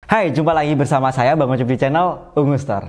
Hai, jumpa lagi bersama saya Bang Ojek di channel Ungu Store.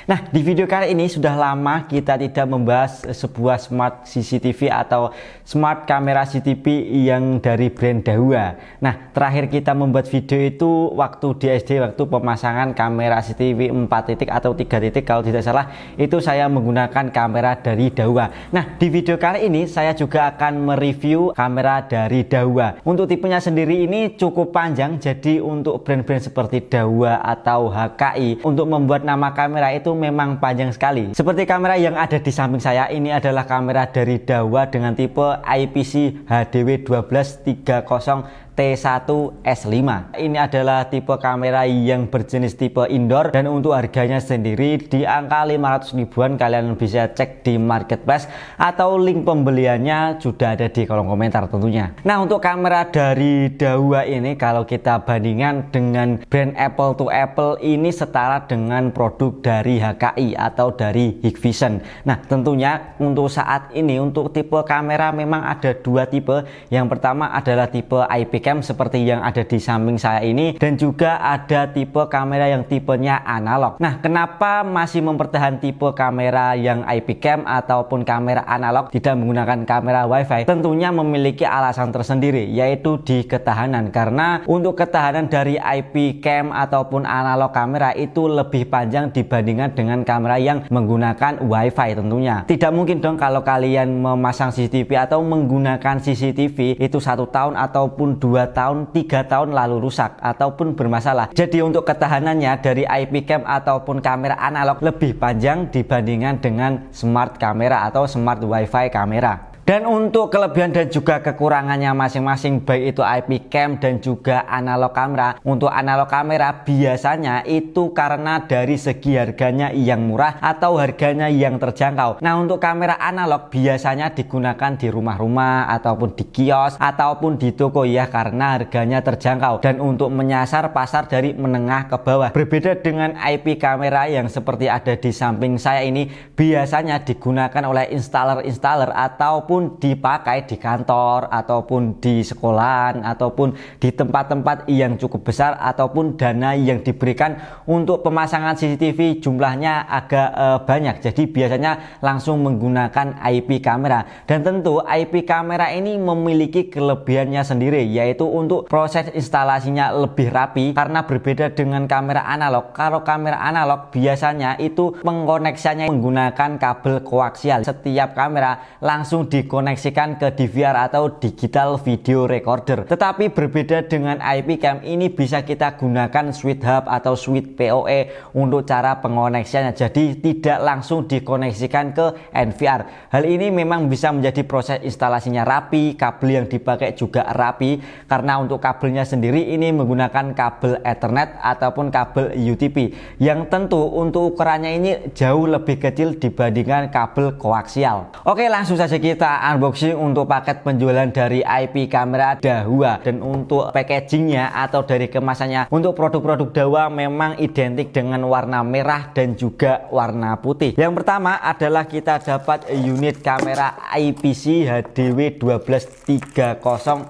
Nah, di video kali ini sudah lama kita tidak membahas sebuah smart CCTV atau smart kamera CCTV yang dari brand Dahua. Nah, terakhir kita membuat video itu waktu di SD, waktu pemasangan kamera CCTV 4 titik atau 3 titik kalau tidak salah, itu saya menggunakan kamera dari Dahua. Nah, di video kali ini saya juga akan mereview kamera dari Dahua. Untuk tipenya sendiri ini cukup panjang, jadi untuk brand-brand seperti Dahua atau HKI untuk membuat nama kamera itu memang panjang sekali. Seperti kamera yang ada di samping saya ini adalah kamera dari Dahua dengan tipe IPC HDW 1230 T1S5. Ini adalah tipe kamera yang berjenis tipe indoor dan untuk harganya sendiri di angka 500 ribuan. Kalian bisa cek di marketplace atau link pembeliannya sudah ada di kolom komentar tentunya. Nah, untuk kamera dari Dahua ini kalau kita bandingkan dengan brand Apple to Apple ini setara dengan produk dari HKI atau dari Hikvision. Nah, tentunya untuk saat ini untuk tipe kamera memang ada dua tipe. Yang pertama adalah tipe IP cam seperti yang ada di samping saya ini, dan juga ada tipe kamera yang tipenya analog. Nah, kenapa masih mempertahankan tipe kamera yang IP cam ataupun kamera analog tidak menggunakan kamera WiFi? Tentunya memiliki alasan tersendiri, yaitu di ketahanan. Karena untuk ketahanan dari IP cam ataupun analog kamera itu lebih panjang dibandingkan dengan kamera yang menggunakan WiFi tentunya. Tidak mungkin dong kalau kalian memasang CCTV atau menggunakan CCTV itu 1 tahun ataupun 2 tahun, 3 tahun lalu rusak ataupun bermasalah. Jadi untuk ketahanannya dari IP cam ataupun kamera analog lebih panjang dibandingkan dengan smart kamera atau smart WiFi kamera. Dan untuk kelebihan dan juga kekurangannya masing-masing baik itu IP cam dan juga analog kamera. Untuk analog kamera biasanya itu karena dari segi harganya yang murah atau harganya yang terjangkau. Nah, untuk kamera analog biasanya digunakan di rumah-rumah ataupun di kios ataupun di toko ya, karena harganya terjangkau dan untuk menyasar pasar dari menengah ke bawah. Berbeda dengan IP kamera yang seperti ada di samping saya ini, biasanya digunakan oleh installer-installer ataupun dipakai di kantor ataupun di sekolahan ataupun di tempat-tempat yang cukup besar ataupun dana yang diberikan untuk pemasangan CCTV jumlahnya agak banyak. Jadi biasanya langsung menggunakan IP kamera. Dan tentu IP kamera ini memiliki kelebihannya sendiri, yaitu untuk proses instalasinya lebih rapi karena berbeda dengan kamera analog. Kalau kamera analog biasanya itu pengkoneksiannya menggunakan kabel koaksial. Setiap kamera langsung dikoneksikan ke DVR atau digital video recorder. Tetapi berbeda dengan IP cam, ini bisa kita gunakan switch hub atau switch PoE untuk cara pengoneksiannya. Jadi tidak langsung dikoneksikan ke NVR. Hal ini memang bisa menjadi proses instalasinya rapi, kabel yang dipakai juga rapi karena untuk kabelnya sendiri ini menggunakan kabel Ethernet ataupun kabel UTP yang tentu untuk ukurannya ini jauh lebih kecil dibandingkan kabel koaksial. Oke, langsung saja kita unboxing untuk paket penjualan dari IP kamera Dahua. Dan untuk packagingnya atau dari kemasannya untuk produk-produk Dahua memang identik dengan warna merah dan juga warna putih. Yang pertama adalah kita dapat unit kamera IPC HDW 1230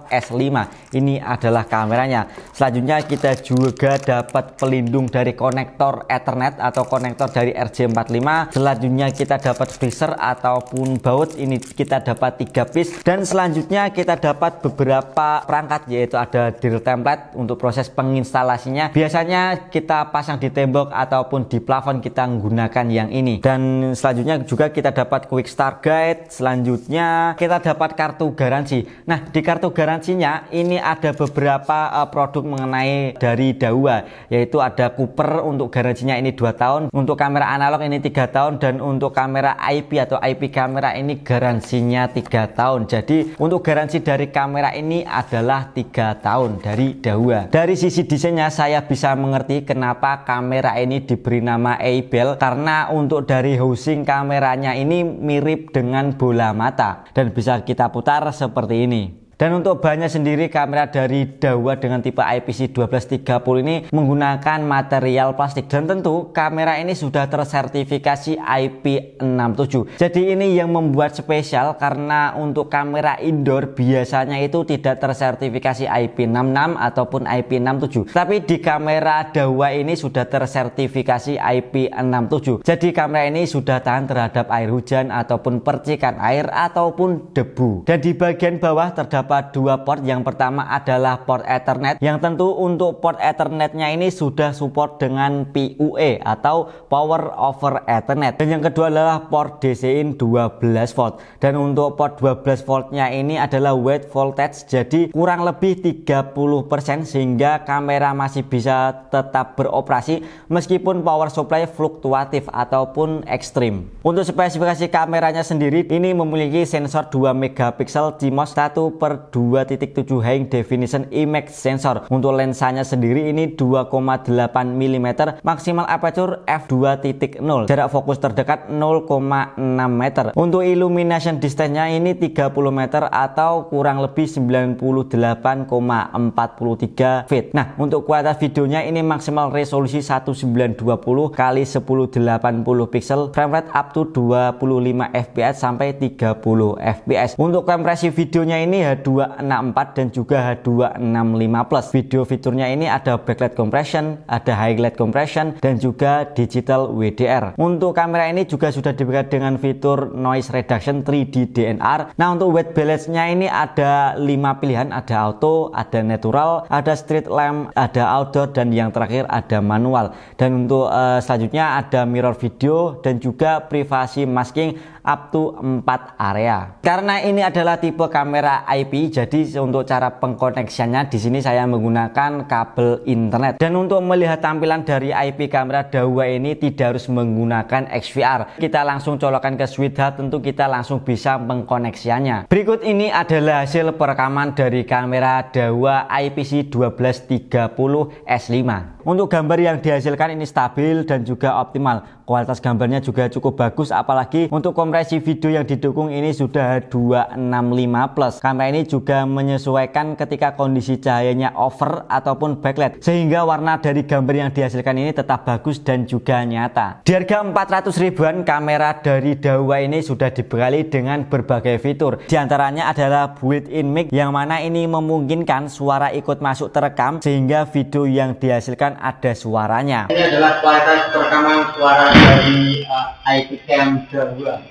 S5. Ini adalah kameranya. Selanjutnya kita juga dapat pelindung dari konektor Ethernet atau konektor dari RJ45. Selanjutnya kita dapat freezer ataupun baut. Ini kita dapat 3 piece. Dan selanjutnya kita dapat beberapa perangkat, yaitu ada drill template untuk proses penginstalasinya. Biasanya kita pasang di tembok ataupun di plafon kita menggunakan yang ini. Dan selanjutnya juga kita dapat quick start guide. Selanjutnya kita dapat kartu garansi. Nah, di kartu garansinya ini ada beberapa produk mengenai dari Dahua, yaitu ada Cooper untuk garansinya ini 2 tahun, untuk kamera analog ini 3 tahun, dan untuk kamera IP atau IP kamera ini garansinya 3 tahun. Jadi untuk garansi dari kamera ini adalah 3 tahun dari Dahua. Dari sisi desainnya saya bisa mengerti kenapa kamera ini diberi nama Eibel, karena untuk dari housing kameranya ini mirip dengan bola mata dan bisa kita putar seperti ini. Dan untuk bahannya sendiri, kamera dari Dahua dengan tipe IPC1230 ini menggunakan material plastik, dan tentu kamera ini sudah tersertifikasi IP67. Jadi ini yang membuat spesial, karena untuk kamera indoor biasanya itu tidak tersertifikasi IP66 ataupun IP67. Tapi di kamera Dahua ini sudah tersertifikasi IP67. Jadi kamera ini sudah tahan terhadap air hujan ataupun percikan air ataupun debu. Dan di bagian bawah terdapat dua port. Yang pertama adalah port Ethernet, yang tentu untuk port Ethernetnya ini sudah support dengan PUE atau Power over Ethernet. Dan yang kedua adalah port DC-in 12 volt. Dan untuk port 12 voltnya ini adalah wide voltage, jadi kurang lebih 30%, sehingga kamera masih bisa tetap beroperasi meskipun power supply fluktuatif ataupun ekstrim. Untuk spesifikasi kameranya sendiri, ini memiliki sensor 2 megapiksel CMOS 1/2.7 high definition IMAX sensor. Untuk lensanya sendiri ini 2,8 mm, maksimal aperture f2.0, jarak fokus terdekat 0,6 meter. Untuk illumination distance-nya ini 30 meter atau kurang lebih 98,43 feet. Nah, untuk kualitas videonya ini maksimal resolusi 1920 x 1080 pixel, frame rate up to 25 fps sampai 30 fps. Untuk kompresi videonya ini H264 dan juga H265+. Video fiturnya ini ada backlight compression, ada highlight compression, dan juga digital WDR. Untuk kamera ini juga sudah diberikan dengan fitur noise reduction 3D DNR. Nah, untuk white balance-nya ini ada 5 pilihan, ada auto, ada natural, ada street lamp, ada outdoor, dan yang terakhir ada manual. Dan untuk selanjutnya ada mirror video dan juga privasi masking up to 4 area. Karena ini adalah tipe kamera IP, jadi untuk cara pengkoneksiannya di sini saya menggunakan kabel internet. Dan untuk melihat tampilan dari IP kamera Dahua ini tidak harus menggunakan XVR. Kita langsung colokkan ke switch HUD, tentu kita langsung bisa pengkoneksiannya. Berikut ini adalah hasil perekaman dari kamera Dahua IPC1230 S5. Untuk gambar yang dihasilkan ini stabil dan juga optimal. Kualitas gambarnya juga cukup bagus, apalagi untuk kompresi video yang didukung ini sudah H265+. Kamera ini juga menyesuaikan ketika kondisi cahayanya over ataupun backlight, sehingga warna dari gambar yang dihasilkan ini tetap bagus dan juga nyata. Di harga 400 ribuan, kamera dari Dahua ini sudah dibekali dengan berbagai fitur. Di antaranya adalah built-in mic, yang mana ini memungkinkan suara ikut masuk terekam, sehingga video yang dihasilkan ada suaranya. Ini adalah kualitas perekaman suara dari IP Cam Dahua.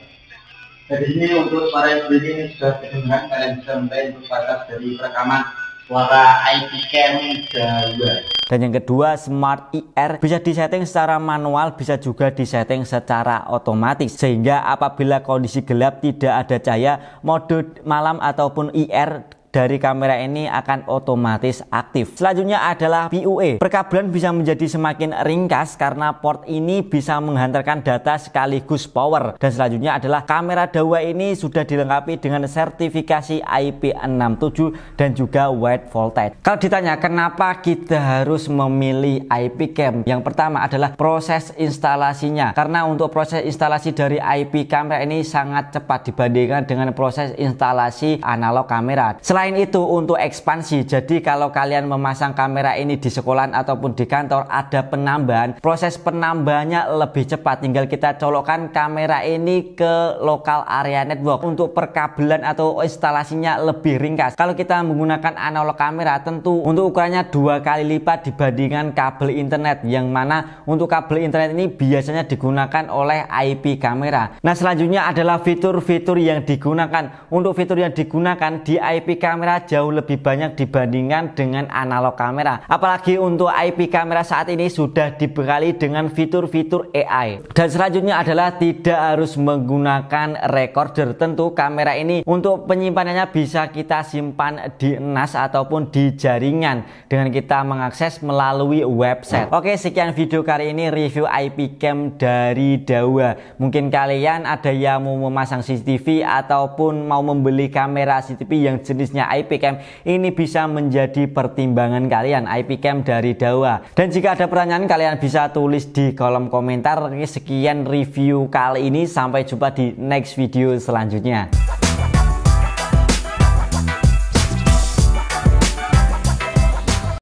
Jadi ini untuk suara yang ini sudah kedengaran, kalian bisa menilai untuk kualitas dari perekaman suara IP Cam Dahua. Dan yang kedua, Smart IR bisa disetting secara manual, bisa juga disetting secara otomatis, sehingga apabila kondisi gelap tidak ada cahaya, mode malam ataupun IR dari kamera ini akan otomatis aktif. Selanjutnya adalah PUE. Perkabelan bisa menjadi semakin ringkas karena port ini bisa menghantarkan data sekaligus power. Dan selanjutnya adalah kamera Dahua ini sudah dilengkapi dengan sertifikasi IP67 dan juga wide voltage. Kalau ditanya kenapa kita harus memilih IP cam, yang pertama adalah proses instalasinya. Karena untuk proses instalasi dari IP kamera ini sangat cepat dibandingkan dengan proses instalasi analog kamera. Selain itu, untuk ekspansi, jadi kalau kalian memasang kamera ini di sekolahan ataupun di kantor, ada penambahan, proses penambahannya lebih cepat. Tinggal kita colokkan kamera ini ke lokal area network. Untuk perkabelan atau instalasinya lebih ringkas. Kalau kita menggunakan analog kamera, tentu untuk ukurannya 2 kali lipat dibandingkan kabel internet, yang mana untuk kabel internet ini biasanya digunakan oleh IP kamera. Nah, selanjutnya adalah fitur-fitur yang digunakan. Untuk fitur yang digunakan di IP kamera jauh lebih banyak dibandingkan dengan analog kamera. Apalagi untuk IP kamera saat ini sudah dibekali dengan fitur-fitur AI. Dan selanjutnya adalah tidak harus menggunakan recorder. Tentu kamera ini untuk penyimpanannya bisa kita simpan di NAS ataupun di jaringan dengan kita mengakses melalui website. Oke, sekian video kali ini review IP cam dari Dahua. Mungkin kalian ada yang mau memasang CCTV ataupun mau membeli kamera CCTV yang jenisnya IP cam, ini bisa menjadi pertimbangan kalian IP cam dari Dahua. Dan jika ada pertanyaan, kalian bisa tulis di kolom komentar. Sekian review kali ini, sampai jumpa di next video selanjutnya.